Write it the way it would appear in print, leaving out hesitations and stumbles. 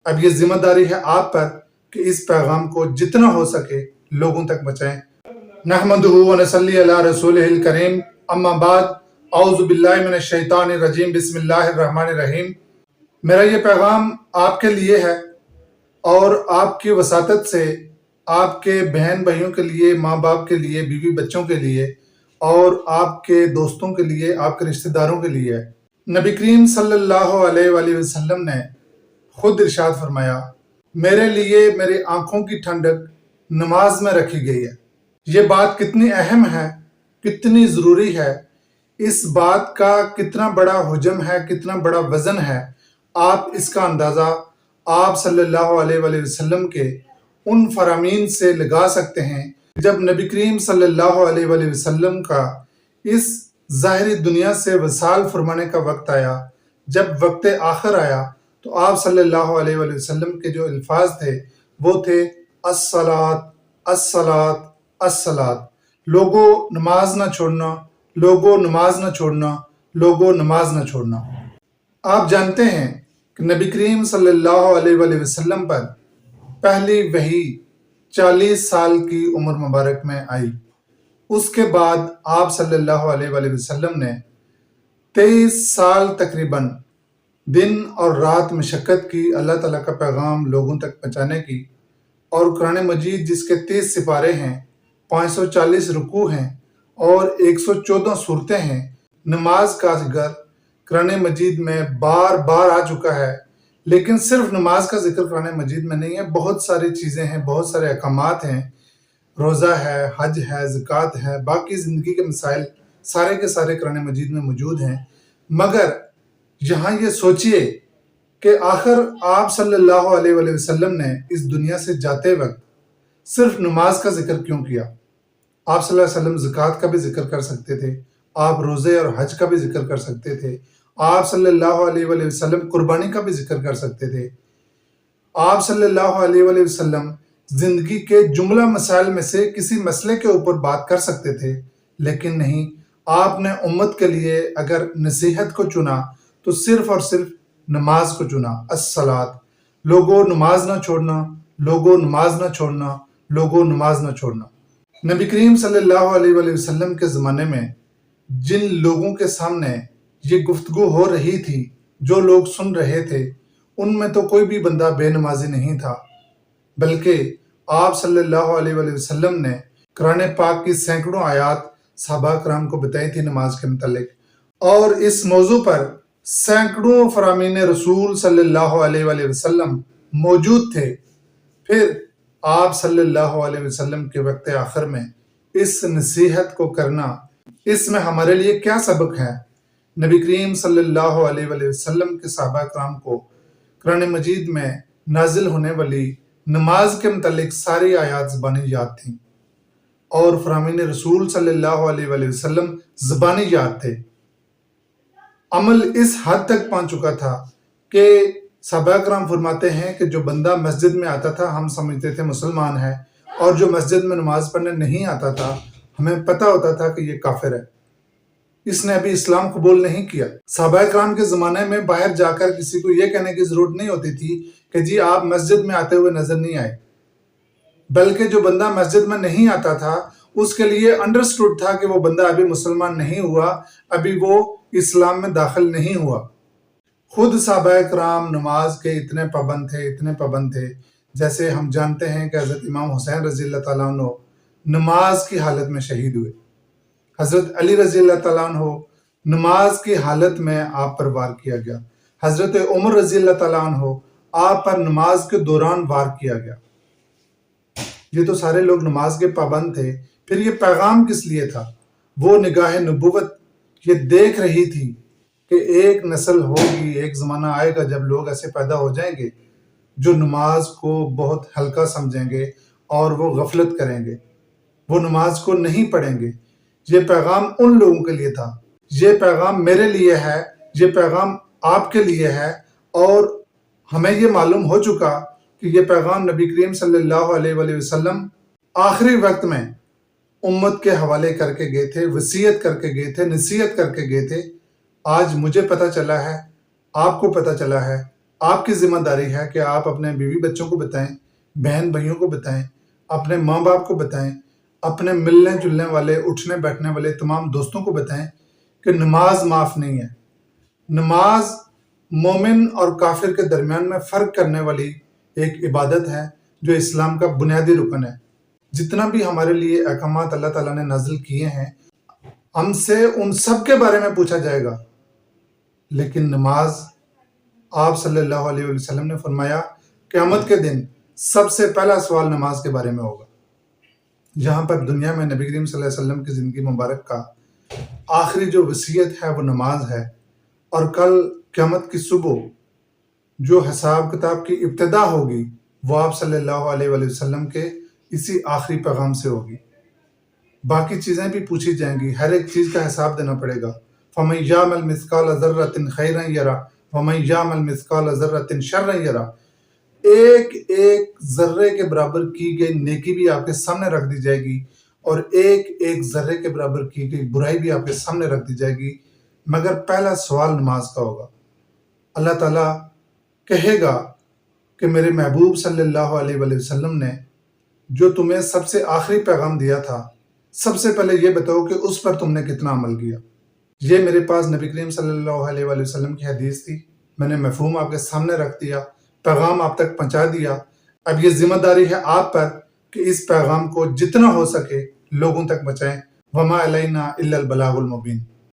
اب یہ ذمہ داری ہے آپ پر کہ اس پیغام کو جتنا ہو سکے لوگوں تک بچائیں۔ نحمدہ و نصلی علی رسولہ الکریم، اما بعد، اعوذ باللہ من الشیطان الرجیم، بسم اللہ الرحمن الرحیم۔ میرا یہ پیغام آپ کے لیے ہے اور آپ کی وساطت سے آپ کے بہن بھائیوں کے لیے، ماں باپ کے لیے، بیوی بچوں کے لیے اور آپ کے دوستوں کے لیے، آپ کے رشتہ داروں کے لیے ہے۔ نبی کریم صلی اللہ علیہ وآلہ وسلم نے خود ارشاد فرمایا، میرے لیے میری آنکھوں کی ٹھنڈک نماز میں رکھی گئی ہے۔ یہ بات کتنی اہم ہے، کتنی ضروری ہے، اس بات کا کتنا بڑا حجم ہے، کتنا بڑا وزن ہے، آپ اس کا اندازہ آپ صلی اللہ علیہ وآلہ وسلم کے ان فرامین سے لگا سکتے ہیں جب نبی کریم صلی اللہ علیہ وآلہ وسلم کا اس ظاہری دنیا سے وصال فرمانے کا وقت آیا، جب وقت آخر آیا تو آپ صلی اللہ علیہ وآلہ وسلم کے جو الفاظ تھے وہ تھے الصلاۃ الصلاۃ الصلاۃ، لوگوں نماز نہ چھوڑنا، لوگوں نماز نہ چھوڑنا، لوگوں نماز نہ چھوڑنا۔ آپ جانتے ہیں کہ نبی کریم صلی اللہ علیہ وآلہ وسلم پر پہلی وحی 40 سال کی عمر مبارک میں آئی۔ اس کے بعد آپ صلی اللہ علیہ وآلہ وسلم نے 23 سال تقریباً دن اور رات مشقت کی اللہ تعالیٰ کا پیغام لوگوں تک پہنچانے کی، اور قرآن مجید جس کے 30 سپارے ہیں، 540 رکوع ہیں اور 114 صورتیں ہیں، نماز کا ذکر قرآن مجید میں بار بار آ چکا ہے، لیکن صرف نماز کا ذکر قرآن مجید میں نہیں ہے، بہت ساری چیزیں ہیں، بہت سارے احکامات ہیں، روزہ ہے، حج ہے، زکوٰۃ ہے، باقی زندگی کے مسائل سارے کے سارے قرآن مجید میں موجود ہیں۔ مگر یہاں یہ سوچئے کہ آخر آپ صلی اللہ علیہ وآلہ وسلم نے اس دنیا سے جاتے وقت صرف نماز کا ذکر کیوں کیا؟ آپ صلی اللہ علیہ وسلم زکوٰۃ کا بھی ذکر کر سکتے تھے، آپ روزے اور حج کا بھی ذکر کر سکتے تھے، آپ صلی اللہ علیہ وآلہ وسلم قربانی کا بھی ذکر کر سکتے تھے، آپ صلی اللہ علیہ وآلہ وسلم زندگی کے جملہ مسائل میں سے کسی مسئلے کے اوپر بات کر سکتے تھے، لیکن نہیں، آپ نے امت کے لیے اگر نصیحت کو چنا تو صرف اور صرف نماز کو چنا۔ الصلاۃ، لوگوں نماز نہ چھوڑنا، لوگوں نماز نہ چھوڑنا، لوگوں نماز نہ چھوڑنا۔ نبی کریم صلی اللہ علیہ وآلہ وسلم کے زمانے میں جن لوگوں کے سامنے یہ گفتگو ہو رہی تھی، جو لوگ سن رہے تھے، ان میں تو کوئی بھی بندہ بے نمازی نہیں تھا، بلکہ آپ صلی اللہ علیہ وآلہ وسلم نے قرآن پاک کی سینکڑوں آیات صحابہ کرام کو بتائی تھی نماز کے متعلق، اور اس موضوع پر سینکڑوں فرامین رسول صلی اللہ علیہ وآلہ وسلم موجود تھے۔ پھر آپ صلی اللہ علیہ وسلم کے وقت آخر میں اس نصیحت کو کرنا، اس میں ہمارے لیے کیا سبق ہے؟ نبی کریم صلی اللہ علیہ وآلہ وسلم کے صحابہ کرام کو قرآن مجید میں نازل ہونے والی نماز کے متعلق ساری آیات زبانی یاد تھیں، اور فرامین رسول صلی اللہ علیہ وآلہ وسلم زبانی یاد تھے۔ عمل اس حد تک پہنچ چکا تھا کہ صحابہ کرام فرماتے ہیں کہ جو بندہ مسجد میں آتا تھا ہم سمجھتے تھے مسلمان ہے، اور جو مسجد میں نماز پڑھنے نہیں آتا تھا ہمیں پتہ ہوتا تھا کہ یہ کافر ہے، اس نے ابھی اسلام قبول نہیں کیا۔ صحابہ کرام کے زمانے میں باہر جا کر کسی کو یہ کہنے کی ضرورت نہیں ہوتی تھی کہ جی آپ مسجد میں آتے ہوئے نظر نہیں آئے، بلکہ جو بندہ مسجد میں نہیں آتا تھا اس کے لیے انڈرسٹوڈ تھا کہ وہ بندہ ابھی مسلمان نہیں ہوا، ابھی وہ اسلام میں داخل نہیں ہوا۔ خود صحابہ کرام نماز کے اتنے پابند تھے، جیسے ہم جانتے ہیں کہ حضرت امام حسین رضی اللہ تعالیٰ عنہ نماز کی حالت میں شہید ہوئے، حضرت علی رضی اللہ تعالیٰ عنہ نماز کی حالت میں آپ پر وار کیا گیا، حضرت عمر رضی اللہ تعالیٰ عنہ آپ پر نماز کے دوران وار کیا گیا۔ یہ تو سارے لوگ نماز کے پابند تھے، پھر یہ پیغام کس لیے تھا؟ وہ نگاہ نبوت یہ دیکھ رہی تھی کہ ایک نسل ہوگی، ایک زمانہ آئے گا جب لوگ ایسے پیدا ہو جائیں گے جو نماز کو بہت ہلکا سمجھیں گے اور وہ غفلت کریں گے، وہ نماز کو نہیں پڑھیں گے۔ یہ پیغام ان لوگوں کے لیے تھا، یہ پیغام میرے لیے ہے، یہ پیغام آپ کے لیے ہے، اور ہمیں یہ معلوم ہو چکا کہ یہ پیغام نبی کریم صلی اللہ علیہ وآلہ وسلم آخری وقت میں امت کے حوالے کر کے گئے تھے، وصیت کر کے گئے تھے، نصیحت کر کے گئے تھے۔ آج مجھے پتہ چلا ہے، آپ کو پتہ چلا ہے، آپ کی ذمہ داری ہے کہ آپ اپنے بیوی بچوں کو بتائیں، بہن بھائیوں کو بتائیں، اپنے ماں باپ کو بتائیں، اپنے ملنے جلنے والے اٹھنے بیٹھنے والے تمام دوستوں کو بتائیں کہ نماز معاف نہیں ہے۔ نماز مومن اور کافر کے درمیان میں فرق کرنے والی ایک عبادت ہے جو اسلام کا بنیادی رکن ہے۔ جتنا بھی ہمارے لیے احکامات اللہ تعالیٰ نے نازل کیے ہیں، ہم سے ان سب کے بارے میں پوچھا جائے گا، لیکن نماز، آپ صلی اللہ علیہ وسلم نے فرمایا قیامت کے دن سب سے پہلا سوال نماز کے بارے میں ہوگا۔ جہاں پر دنیا میں نبی کریم صلی اللہ علیہ وسلم کی زندگی مبارک کا آخری جو وصیت ہے وہ نماز ہے، اور کل قیامت کی صبح جو حساب کتاب کی ابتدا ہوگی وہ آپ صلی اللہ علیہ وسلم کے اسی آخری پیغام سے ہوگی۔ باقی چیزیں بھی پوچھی جائیں گی، ہر ایک چیز کا حساب دینا پڑے گا۔ فَمَن يَعْمَلْ مِثْقَالَ ذَرَّةٍ خَيْرًا يَرَهُ وَمَن يَعْمَلْ مِثْقَالَ ذَرَّةٍ شَرًّا يَرَهُ۔ ایک ایک ذرے کے برابر کی گئی نیکی بھی آپ کے سامنے رکھ دی جائے گی، اور ایک ایک ذرے کے برابر کی گئی برائی بھی آپ کے سامنے رکھ دی جائے گی، مگر پہلا سوال نماز کا ہوگا۔ اللہ تعالیٰ کہے گا کہ میرے محبوب صلی اللہ علیہ وسلم نے جو تمہیں سب سے آخری پیغام دیا تھا، سب سے پہلے یہ بتاؤ کہ اس پر تم نے کتنا عمل کیا۔ یہ میرے پاس نبی کریم صلی اللہ علیہ وسلم کی حدیث تھی، میں نے مفہوم آپ کے سامنے رکھ دیا، پیغام آپ تک پہنچا دیا۔ اب یہ ذمہ داری ہے آپ پر کہ اس پیغام کو جتنا ہو سکے لوگوں تک پہنچائیں۔ وما علینا الا البلاغ المبین۔